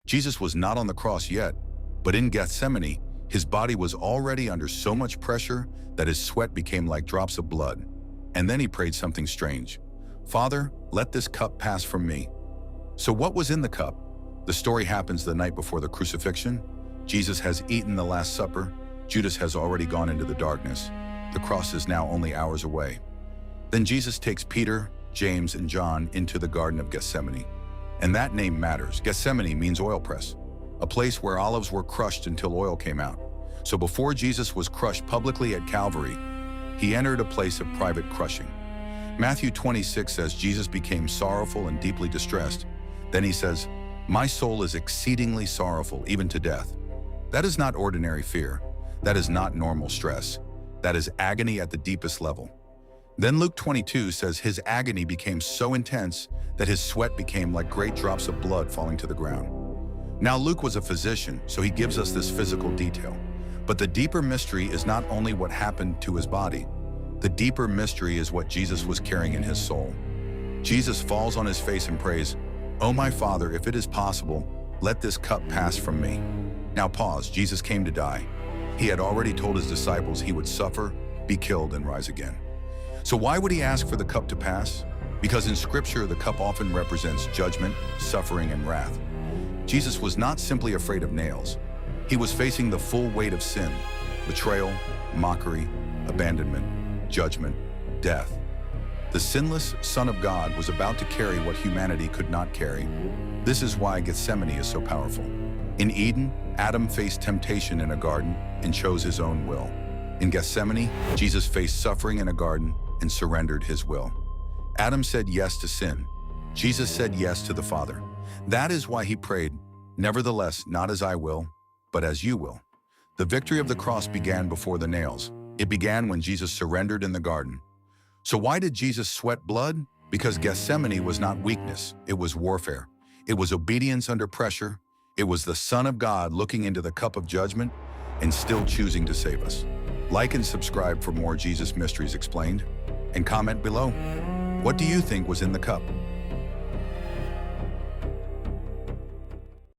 Jesus was not on the cross yet, but in Gethsemane, his body was already under so much pressure that his sweat became like drops of blood. And then he prayed something strange. "Father, let this cup pass from me." So what was in the cup? The story happens the night before the crucifixion. Jesus has eaten the Last Supper. Judas has already gone into the darkness. The cross is now only hours away. Then Jesus takes Peter, James, and John into the Garden of Gethsemane. And that name matters. Gethsemane means oil press, a place where olives were crushed until oil came out. So before Jesus was crushed publicly at Calvary, he entered a place of private crushing. Matthew 26 says Jesus became sorrowful and deeply distressed. Then he says, "My soul is exceedingly sorrowful, even to death." That is not ordinary fear. That is not normal stress. That is agony at the deepest level. Then Luke 22 says his agony became so intense that his sweat became like great drops of blood falling to the ground. Now Luke was a physician, so he gives us this physical detail. But the deeper mystery is not only what happened to his body. The deeper mystery is what Jesus was carrying in his soul. Jesus falls on his face and prays, "Oh my Father, if it is possible, let this cup pass from me." Now pause. Jesus came to die. He had already told his disciples he would suffer, be killed, and rise again. So why would he ask for the cup to pass? Because in Scripture, the cup often represents judgment, suffering, and wrath. Jesus was not simply afraid of nails. He was facing the full weight of sin, betrayal, mockery, abandonment, judgment, death. The sinless Son of God was about to carry what humanity could not carry. This is why Gethsemane is so powerful. In Eden, Adam faced temptation in a garden and chose his own will. In Gethsemane, Jesus faced suffering in a garden and surrendered his will. Adam said yes to sin. Jesus said yes to the Father. That is why he prayed, "Nevertheless, not as I will, but as you will." The victory of the cross began before the nails. It began when Jesus surrendered in the garden. So why did Jesus sweat blood? Because Gethsemane was not weakness, it was warfare. It was obedience under pressure. It was the Son of God looking into the cup of judgment and still choosing to save us. Like and subscribe for more Jesus Mysteries Explained, and comment below. What do you think was in the cup?